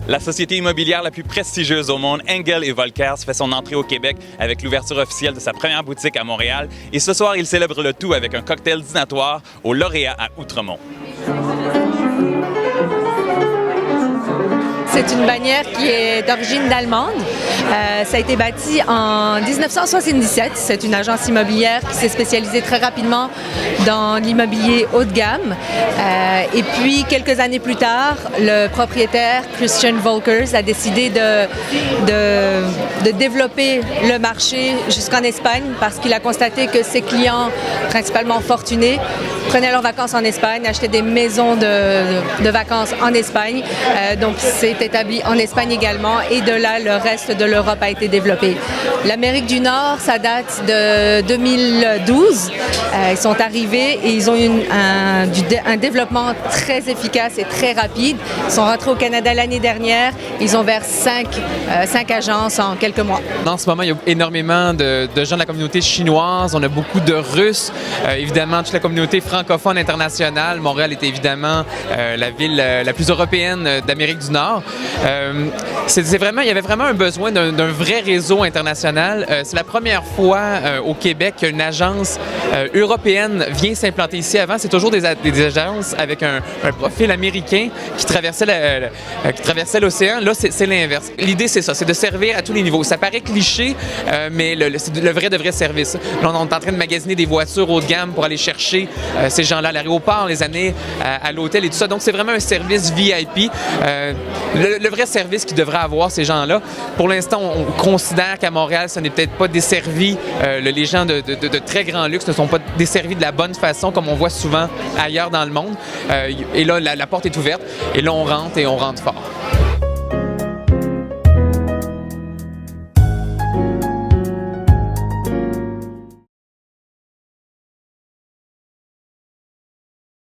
La société immobilière la plus prestigieuse au monde, Engel & Volkers, fait son entrée au Québec avec l'ouverture officielle de sa première boutique à Montréal. Et ce soir, il célèbre le tout avec un cocktail dînatoire au Lauréat à Outremont. C'est une bannière qui est d'origine allemande. Ça a été bâti en 1977. C'est une agence immobilière qui s'est spécialisée très rapidement dans l'immobilier haut de gamme. Et puis, quelques années plus tard, le propriétaire, Christian Volkers, a décidé de développer le marché jusqu'en Espagne parce qu'il a constaté que ses clients, principalement fortunés, prenaient leurs vacances en Espagne, achetaient des maisons de vacances en Espagne. Donc, c'est établi en Espagne également et de là, le reste de l'Europe a été développé. L'Amérique du Nord, ça date de 2012. Ils sont arrivés et ils ont eu un développement très efficace et très rapide. Ils sont rentrés au Canada l'année dernière. Ils ont ouvert 5 agences en quelques mois. En ce moment, il y a énormément de gens de la communauté chinoise. On a beaucoup de Russes. Évidemment, toute la communauté francophone internationale. Montréal est évidemment la ville la plus européenne d'Amérique du Nord. Il y avait vraiment un besoin d'un vrai réseau international. C'est la première fois au Québec qu'une agence européenne vient s'implanter ici. Avant, c'est toujours des agences avec un profil américain qui traversait l'océan. Là, c'est l'inverse. L'idée, c'est ça, c'est de servir à tous les niveaux. Ça paraît cliché, mais c'est le vrai de vrai service. Là, on est en train de magasiner des voitures haut de gamme pour aller chercher ces gens-là à l'aéroport, les amener à l'hôtel et tout ça. Donc, c'est vraiment un service VIP. Le vrai service qu'ils devraient avoir, ces gens-là. Pour l'instant, on considère qu'à Montréal, ça n'est peut-être pas desservi. Les gens de très grand luxe ne sont pas desservis de la bonne façon, comme on voit souvent ailleurs dans le monde. Et là, la porte est ouverte. Et là, on rentre et on rentre fort.